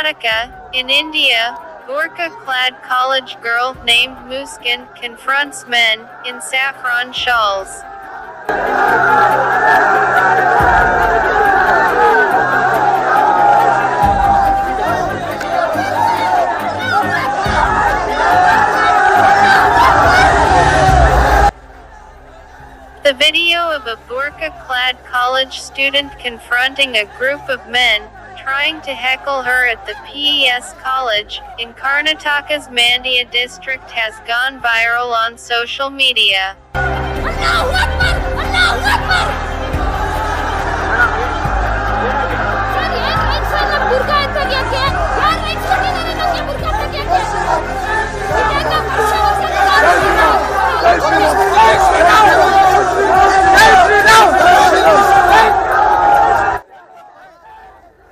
Karnataka, in India, burqa-clad college girl named Muskan confronts men in saffron shawls. The video of a burqa-clad college student confronting a group of men trying to heckle her at the PES college in Karnataka's Mandya district has gone viral on social media.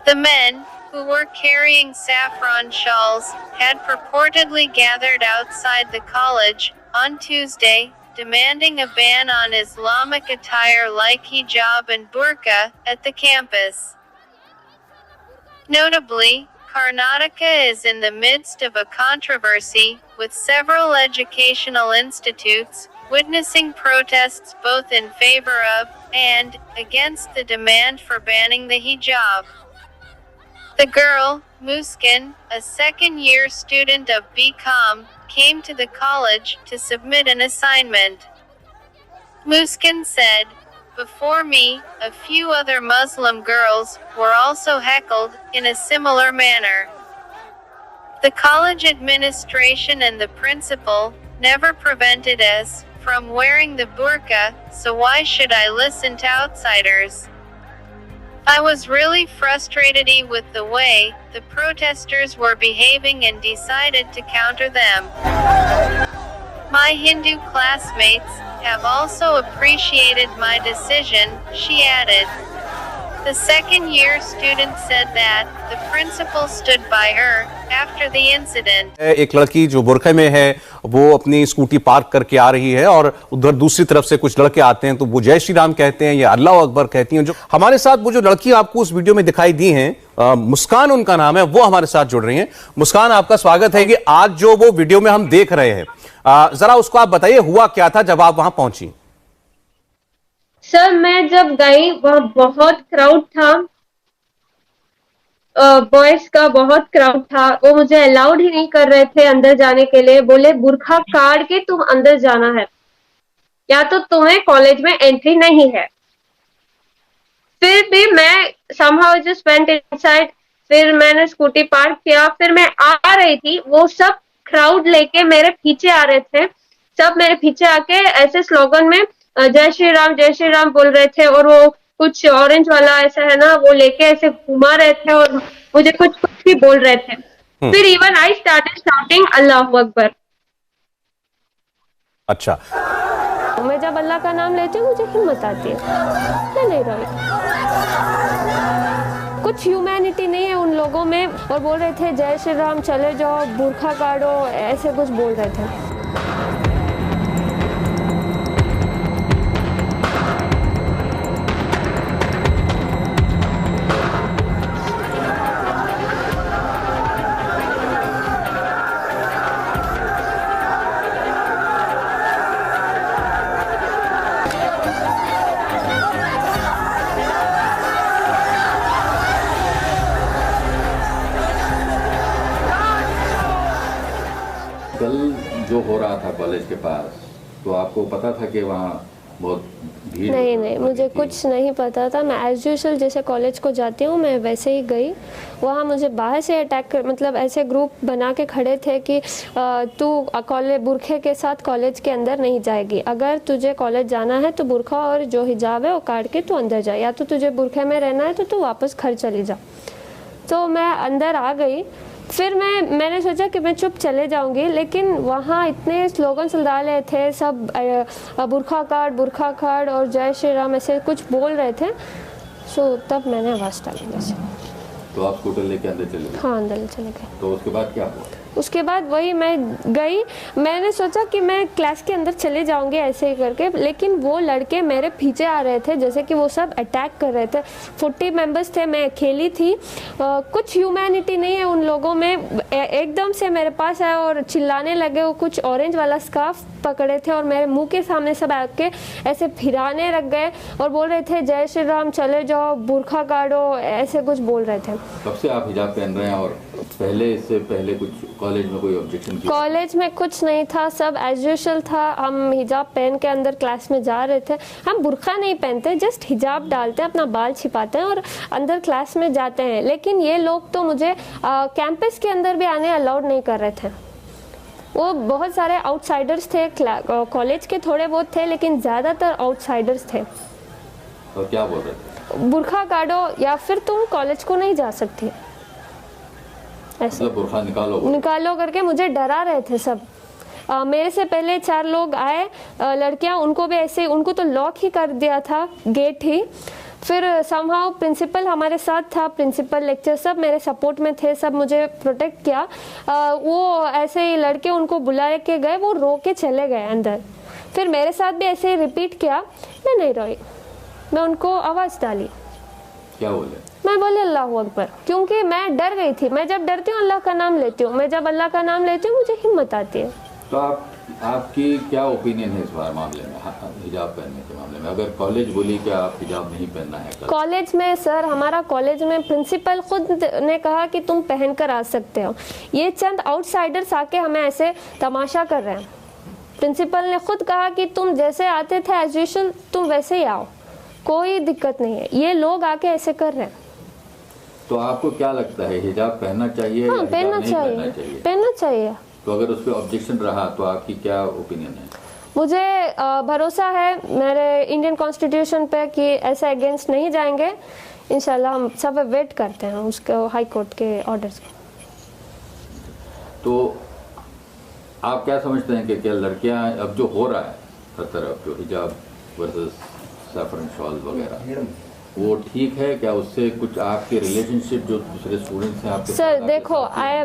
The men, who were carrying saffron shawls, had purportedly gathered outside the college on Tuesday, demanding a ban on Islamic attire like hijab and burqa at the campus. Notably, Karnataka is in the midst of a controversy, with several educational institutes witnessing protests both in favor of and against the demand for banning the hijab. The girl, Muskan, a second-year student of BCom, came to the college to submit an assignment. Muskan said, "Before me, a few other Muslim girls were also heckled in a similar manner. The college administration and the principal never prevented us from wearing the burqa, so why should I listen to outsiders? I was really frustrated with the way the protesters were behaving and decided to counter them. My Hindu classmates have also appreciated my decision," she added. The second-year student said that the principal stood by her after the incident. एक लड़की जो बुरखे में है वो अपनी scooty park करके आ रही है और उधर दूसरी तरफ से कुछ लड़के आते हैं तो वो जय श्री राम कहते हैं या अल्लाह अकबर कहती हैं। जो हमारे साथ वो जो लड़की आपको उस वीडियो में दिखाई दी हैं, मुस्कान उनका नाम है, वो हमारे साथ जुड़ रही हैं। मुस्कान, आपका स्वागत है कि आज जो वो वीडियो में हम देख रहे हैं, जरा उसको आप बताइए हुआ क्या था जब आप वहां पहुंची। सर, मैं जब गई वहाँ बहुत क्राउड था, बॉयज का बहुत क्राउड था। वो मुझे अलाउड ही नहीं कर रहे थे अंदर जाने के लिए। बोले बुरखा काट के तुम अंदर जाना है या तो तुम्हें कॉलेज में एंट्री नहीं है। फिर भी मैं somehow just went inside। फिर मैंने स्कूटी पार्क किया। फिर मैं आ रही थी, वो सब क्राउड लेके मेरे पीछे आ रहे थे। सब मेरे पीछे आके ऐसे स्लोगन में जय श्री राम बोल रहे थे और वो कुछ ऑरेंज वाला ऐसा है ना, वो लेके ऐसे घुमा रहे थे और मुझे कुछ भी बोल रहे थे। फिर even I started shouting Allahu Akbar. अच्छा, मैं जब अल्लाह का नाम लेती हूँ मुझे हिम्मत आती है। मैं नहीं रही, कुछ ह्यूमैनिटी नहीं है उन लोगों में। और बोल रहे थे जय श्री राम, चले जाओ, बुरखा काटो, ऐसे कुछ बोल रहे थे। कल जो हो रहा था कॉलेज के पास, तो आपको पता था कि वहाँ बहुत भीड़? नहीं, मुझे कुछ नहीं पता था। मैं एज यूजुअल जैसे कॉलेज को जाती हूँ मैं वैसे ही गई। वहाँ मुझे बाहर से अटैक कर, मतलब ऐसे ग्रुप बना के खड़े थे कि तू कॉलेज बुरखे के साथ कॉलेज के अंदर नहीं जाएगी। अगर तुझे कॉलेज जाना है तो बुरखा और जो हिजाब है वो काट के तू अंदर जा, या तो तुझे बुरखे में रहना है तो तू वापस घर चली जा। तो मैं अंदर आ गई। फिर मैंने सोचा कि मैं चुप चले जाऊंगी, लेकिन वहाँ इतने स्लोगन डाल रहे थे सब, बुरखा काट और जय श्री राम ऐसे कुछ बोल रहे थे। सो तब मैंने आवाज़ डाली जैसे। तो आप स्कूटर लेके अंदर चले गए? हाँ, अंदर चले गए। तो उसके बाद क्या हुआ? उसके बाद वही मैं गई, मैंने सोचा कि मैं क्लास के अंदर चले जाऊंगी ऐसे ही करके, लेकिन वो लड़के मेरे पीछे आ रहे थे जैसे कि वो सब अटैक कर रहे थे। 40 मेंबर्स थे, मैं अकेली थी, कुछ ह्यूमैनिटी नहीं है उन लोगों में। एकदम से मेरे पास आए और चिल्लाने लगे, वो कुछ ऑरेंज वाला स्कार्फ पकड़े थे और मेरे मुंह के सामने सब आके ऐसे फिराने लग गए और बोल रहे थे जय श्री राम, चले जाओ, बुर्खा काटो, ऐसे कुछ बोल रहे थे। कब से आप हिजाब पहन रहे हैं और इससे पहले कुछ कॉलेज में कोई ऑब्जेक्शन किया? कॉलेज में कुछ नहीं था, सब एज यूजुअल था। हम हिजाब पहन के अंदर क्लास में जा रहे थे। हम बुर्खा नहीं पहनते, जस्ट हिजाब डालते हैं, अपना बाल छिपाते हैं और अंदर क्लास में जाते हैं। लेकिन ये लोग तो मुझे कैंपस के अंदर भी आने अलाउड नहीं कर रहे थे। वो बहुत सारे आउटसाइडर्स थे, कॉलेज के थोड़े बहुत थे, लेकिन ज़्यादातर आउटसाइडर्स थे। और क्या बोल रहे थे? बुर्खा काटो या फिर तुम कॉलेज को नहीं जा सकती, ऐसे मतलब बुर्खा निकालो करके मुझे डरा रहे थे सब। मेरे से पहले 4 लोग आए लड़कियां, उनको भी ऐसे, उनको तो लॉक ही कर दिया था, गेट ही। फिर समहाउ प्रिंसिपल हमारे साथ था, प्रिंसिपल लेक्चर सब मेरे सपोर्ट में थे, सब मुझे प्रोटेक्ट किया। वो ऐसे ही लड़के उनको बुला के गए, वो रो के चले गए अंदर। फिर मेरे साथ भी ऐसे ही रिपीट किया, मैं नहीं रोई, मैं उनको आवाज़ डाली। क्या बोले? मैं बोले अल्लाह अकबर, क्योंकि मैं डर गई थी। मैं जब डरती हूँ अल्लाह का नाम लेती हूँ, मैं जब अल्लाह का नाम लेती हूँ मुझे हिम्मत आती है। तो आपकी क्या ओपिनियन है इस बार मामले में, हिजाब पहनने के मामले में? अगर कॉलेज बोली कि आप हिजाब नहीं पहनना है कॉलेज में, सर हमारा कॉलेज में प्रिंसिपल खुद ने कहा कि तुम पहन कर आ सकते हो। ये चंद आउटसाइडर्स आके हमें ऐसे तमाशा कर रहे हैं। प्रिंसिपल ने खुद कहा कि तुम जैसे आते थे एज यूजुअल तुम वैसे ही आओ, कोई दिक्कत नहीं है। ये लोग आके ऐसे कर रहे हैं। तो आपको क्या लगता है, हिजाब पहनना चाहिए? हाँ, या पहनना चाहिए, पहनना चाहिए। तो अगर उस पर ऑब्जेक्शन रहा तो आपकी क्या ओपिनियन है? मुझे भरोसा है मेरे इंडियन कॉन्स्टिट्यूशन पे कि ऐसे अगेंस्ट नहीं जाएंगे। इंशाल्लाह हम सब वेट करते हैं उसके हाई कोर्ट के ऑर्डर्स को। तो आप क्या समझते हैं कि क्या लड़कियां, अब जो हो रहा है हर तरफ, जो हिजाब वर्सेस सैफरन शॉल वगैरह, वो ठीक है क्या? उससे कुछ आपके रिलेशनशिप जो दूसरे स्टूडेंट्स हैं आपके सर देखो,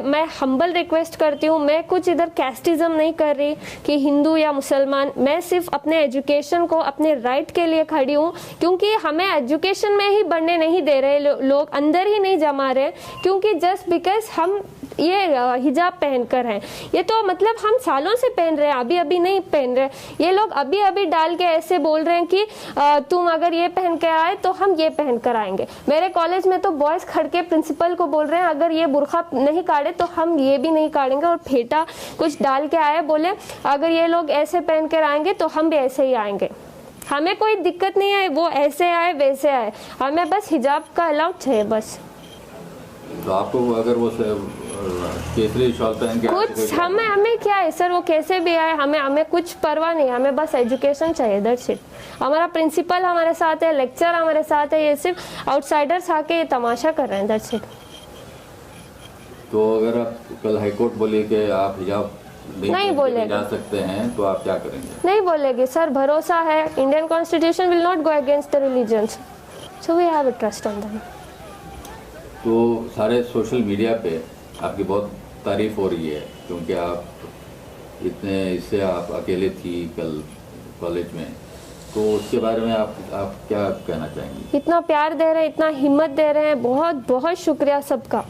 मैं हम्बल रिक्वेस्ट करती हूँ, मैं कुछ इधर कैस्टिज्म नहीं कर रही कि हिंदू या मुसलमान। मैं सिर्फ अपने एजुकेशन को, अपने राइट के लिए खड़ी हूँ, क्योंकि हमें एजुकेशन में ही बढ़ने नहीं दे रहे लोग, अंदर ही नहीं जमा रहे, क्योंकि जस्ट बिकॉज हम ये हिजाब पहनकर हैं। ये तो मतलब हम सालों से पहन रहे हैं, अभी अभी नहीं पहन रहे। ये लोग अभी अभी डाल के ऐसे बोल रहे हैं कि तुम अगर ये पहन के आए तो हम ये पहन कर आएंगे। मेरे कॉलेज में तो बॉयज खड़ के प्रिंसिपल को बोल रहे हैं अगर ये बुर्खा नहीं काटे तो हम ये भी नहीं काटेंगे, और फेटा कुछ डाल के आए, बोले अगर ये लोग ऐसे पहन कर आएंगे तो हम भी ऐसे ही आएंगे। हमें कोई दिक्कत नहीं है, वो ऐसे आए वैसे आए, हमें बस हिजाब का अलाउड चाहिए बस। तो आपको अगर वो केसरी शॉल पहन के कुछ हमें क्या है सर, वो कैसे भी आए, हमें कुछ परवाह नहीं, हमें बस एजुकेशन चाहिए, दैट्स इट। हमारा प्रिंसिपल हमारे साथ है, लेक्चर हमारे साथ है, ये सिर्फ आउटसाइडर्स आके ये तमाशा कर रहे हैं, दैट्स इट। तो अगर आप कल हाईकोर्ट बोले कि आप हिजाब नहीं बोलेंगे जा सकते हैं तो आप क्या करेंगे? नहीं बोलेगी सर, भरोसा है, Indian constitution will not go against the religions, so we have a trust on them. तो सारे सोशल मीडिया पे आपकी बहुत तारीफ हो रही है, क्योंकि आप इससे आप अकेले थी कल कॉलेज में, तो उसके बारे में आप क्या कहना चाहेंगे? इतना प्यार दे रहे हैं, इतना हिम्मत दे रहे हैं, बहुत बहुत शुक्रिया सबका।